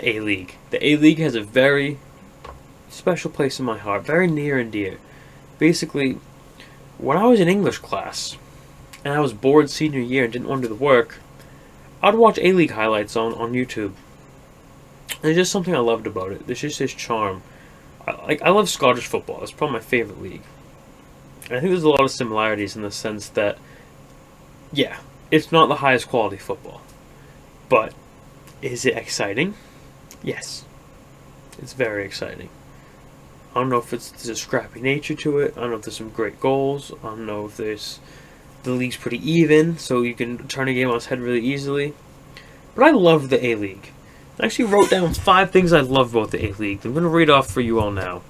the A-League. The A-League has a very special place in my heart, very near and dear. Basically, when I was in English class, and I was bored senior year and didn't want to do the work, I'd watch A-League highlights on YouTube. And there's just something I loved about it. There's just this charm. I love Scottish football. It's probably my favorite league. And I think there's a lot of similarities in the sense that, yeah, it's not the highest quality football. But is it exciting? Yes. It's very exciting. I don't know if there's a scrappy nature to it. I don't know if there's some great goals. I don't know if the league's pretty even, so you can turn a game on its head really easily. But I love the A-League. I actually wrote down 5 things I love about the A-League. I'm going to read off for you all now.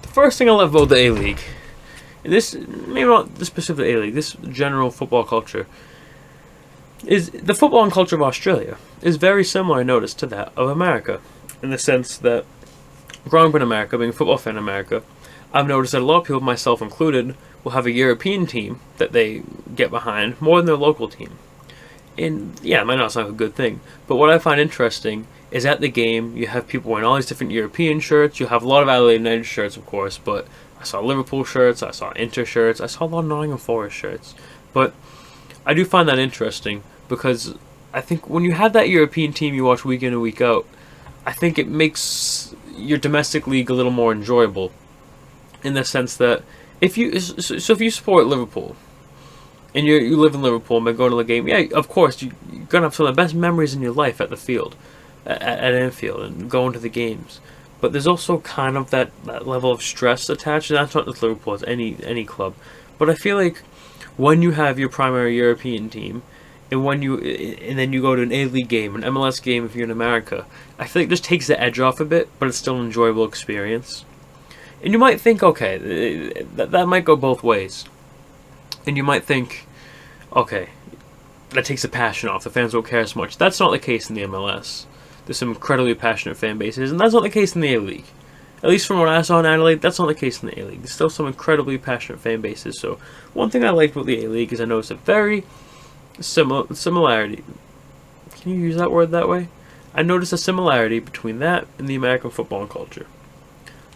The first thing I love about the A-League, and this, maybe not the specific A-League, this general football culture, is the football and culture of Australia is very similar, I noticed, to that of America. In the sense that, growing up in America, being a football fan in America, I've noticed that a lot of people, myself included, will have a European team that they get behind more than their local team. And yeah, it might not sound like a good thing, but what I find interesting is at the game, you have people wearing all these different European shirts. You have a lot of Adelaide United shirts, of course, but I saw Liverpool shirts, I saw Inter shirts, I saw a lot of Nottingham Forest shirts. But I do find that interesting because I think when you have that European team you watch week in and week out, I think it makes your domestic league a little more enjoyable in the sense that if you support Liverpool and you live in Liverpool and been going to the game, yeah, of course you're gonna have some of the best memories in your life at the field, at Anfield, and going to the games. But there's also kind of that level of stress attached, and that's not just Liverpool, it's any club. But I feel like when you have your primary European team, and then you go to an A-League game, an MLS game if you're in America, I feel like this takes the edge off a bit, but it's still an enjoyable experience. And you might think, okay, that might go both ways. And you might think, okay, that takes the passion off, the fans won't care as much. That's not the case in the MLS. There's some incredibly passionate fan bases, and that's not the case in the A-League. At least from what I saw in Adelaide, that's not the case in the A-League. There's still some incredibly passionate fan bases. So one thing I liked about the A-League is I noticed a very similarity. Can you use that word that way? I noticed a similarity between that and the American football culture.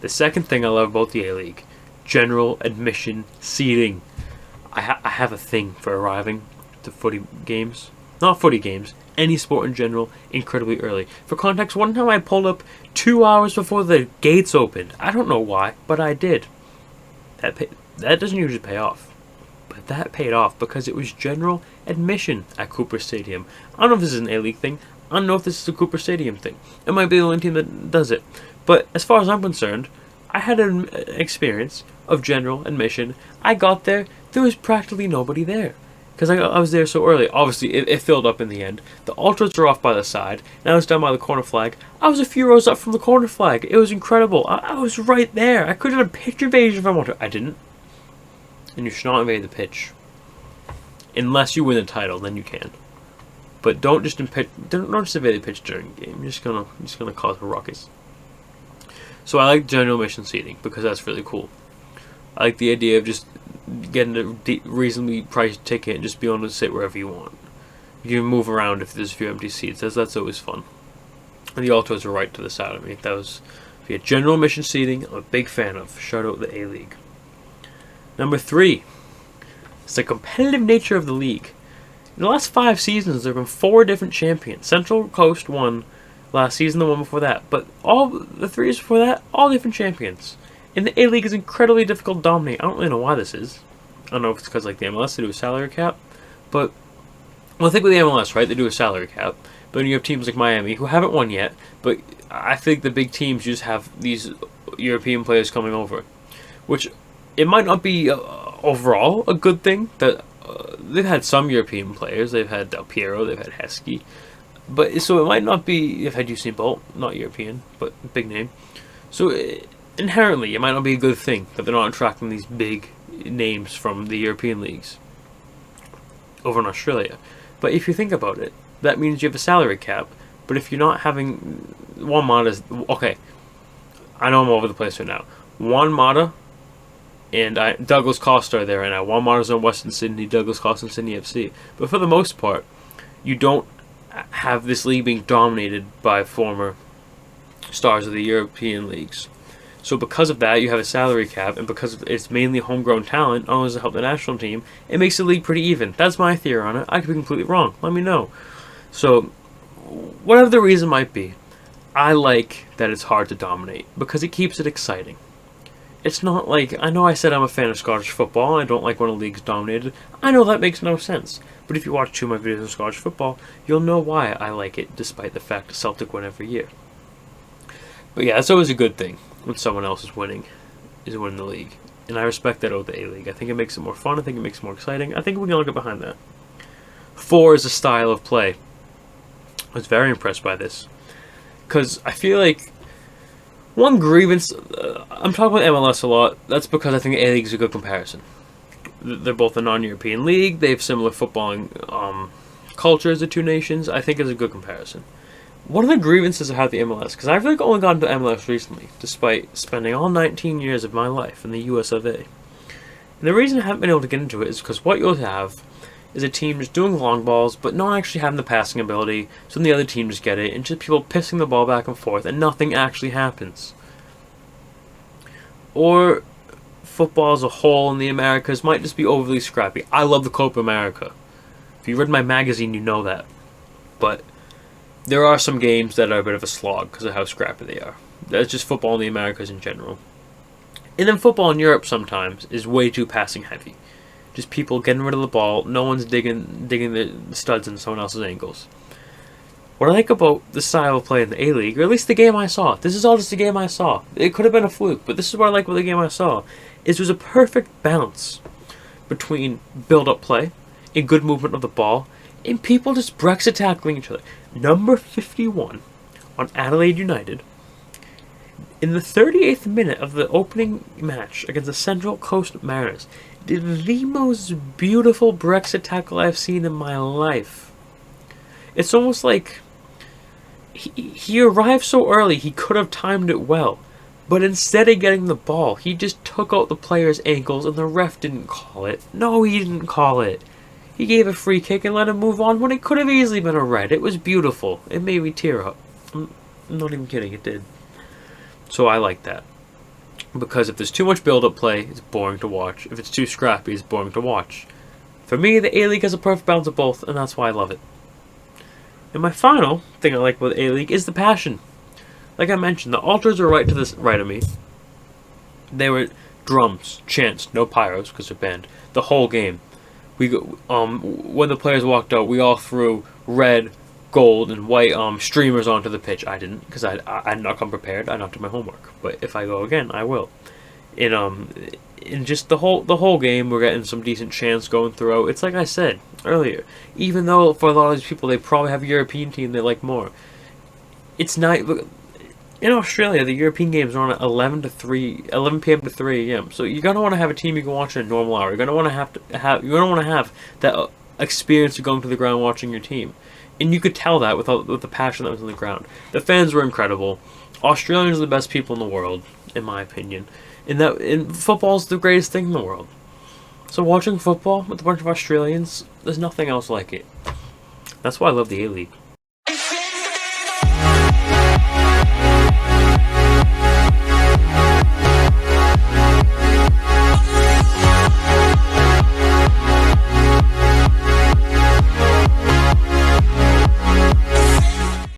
The second thing I love about the A-League, general admission seating. I have a thing for arriving to footy games. Not footy games, any sport in general, incredibly early. For context, one time I pulled up 2 hours before the gates opened. I don't know why, but I did. That doesn't usually pay off. But that paid off because it was general admission at Cooper Stadium. I don't know if this is an A-League thing. I don't know if this is a Cooper Stadium thing. It might be the only team that does it. But as far as I'm concerned, I had an experience of general admission. I got there was practically nobody there. Because I was there so early. Obviously, it filled up in the end. The ultras were off by the side, and I was down by the corner flag. I was a few rows up from the corner flag. It was incredible. I was right there. I could have done a pitch invasion if I wanted to. I didn't. And you should not invade the pitch. Unless you win the title, then you can. But don't just invade the pitch during the game. You're just gonna cause a ruckus. So I like general admission seating because that's really cool. I like the idea of just getting a reasonably priced ticket and just be able to sit wherever you want. You can move around if there's a few empty seats. That's always fun. And the altos are right to the side of me. That was general admission seating. I'm a big fan of. Shout out the A-League. Number 3. It's the competitive nature of the league. In the last 5 seasons, there have been 4 different champions. Central Coast won last season, the one before that. But all the 3 years before that, all different champions. And the A-League is incredibly difficult to dominate. I don't really know why this is. I don't know if it's because like the MLS, they do a salary cap. But, well, I think with the MLS, right, they do a salary cap. But then you have teams like Miami who haven't won yet. But I think the big teams just have these European players coming over. Which, it might not be overall a good thing. That they've had some European players. They've had Del Piero, they've had Heskey. But, so it might not be, they've had Usain Bolt, not European, but big name. So, inherently, it might not be a good thing that they're not attracting these big names from the European leagues over in Australia. But if you think about it, that means you have a salary cap. But if you're not having Juan Mata's, okay, I know I'm over the place right now. Juan Mata and Douglas Costa are there right now. Juan Mata's on Western Sydney, Douglas Costa in Sydney FC. But for the most part, you don't have this league being dominated by former stars of the European leagues. So because of that, you have a salary cap, and because it's mainly homegrown talent, only to help the national team, it makes the league pretty even. That's my theory on it. I could be completely wrong. Let me know. So, whatever the reason might be, I like that it's hard to dominate, because it keeps it exciting. It's not like, I know I said I'm a fan of Scottish football, and I don't like when a league's dominated. I know that makes no sense. But if you watch 2 of my videos on Scottish football, you'll know why I like it, despite the fact that Celtic win every year. But yeah, it's always a good thing when someone else is winning the league. And I respect that of the A-League. I think it makes it more fun. I think it makes it more exciting. I think we can look at behind that. 4 is a style of play. I was very impressed by this. Because I feel like one grievance... I'm talking about MLS a lot. That's because I think the A-League is a good comparison. They're both a non-European league. They have similar footballing culture as the two nations. I think it's a good comparison. One of the grievances I have the MLS, because I've really only gotten to MLS recently, despite spending all 19 years of my life in the US of A. And the reason I haven't been able to get into it is because what you'll have is a team just doing long balls, but not actually having the passing ability, so then the other team just get it, and just people pissing the ball back and forth, and nothing actually happens. Or football as a whole in the Americas might just be overly scrappy. I love the Copa America. If you read my magazine, you know that. But there are some games that are a bit of a slog because of how scrappy they are. That's just football in the Americas in general. And then football in Europe sometimes is way too passing heavy. Just people getting rid of the ball, no one's digging the studs in someone else's ankles. What I like about the style of play in the A-League, or at least the game I saw, this is all just the game I saw. It could have been a fluke, but this is what I like about the game I saw, is there's a perfect balance between build-up play and good movement of the ball, and people just Brexit tackling each other. Number 51 on Adelaide United, in the 38th minute of the opening match against the Central Coast Mariners, did the most beautiful Brexit tackle I've seen in my life. It's almost like he arrived so early he could have timed it well, but instead of getting the ball, he just took out the player's ankles and the ref didn't call it. No, he didn't call it. He gave a free kick and let him move on when it could have easily been a red. It was beautiful. It made me tear up. I'm not even kidding, it did. So I like that. Because if there's too much build-up play, it's boring to watch. If it's too scrappy, it's boring to watch. For me, the A-League has a perfect balance of both, and that's why I love it. And my final thing I like about the A-League is the passion. Like I mentioned, the altars are right to the right of me. They were drums, chants, no pyros because they're banned. The whole game. When the players walked out, we all threw red, gold, and white streamers onto the pitch. I didn't, because I did not come prepared. I not do my homework. But if I go again, I will. In just the whole game, we're getting some decent chants going throughout. It's like I said earlier. Even though for a lot of these people, they probably have a European team they like more. It's not. In Australia, the European games are on at 11 p.m. to 3 a.m. So you're gonna want to have a team you can watch at a normal hour. You're gonna want to have that experience of going to the ground watching your team, and you could tell that with the passion that was on the ground. The fans were incredible. Australians are the best people in the world, in my opinion. And football's the greatest thing in the world. So watching football with a bunch of Australians, there's nothing else like it. That's why I love the A-League.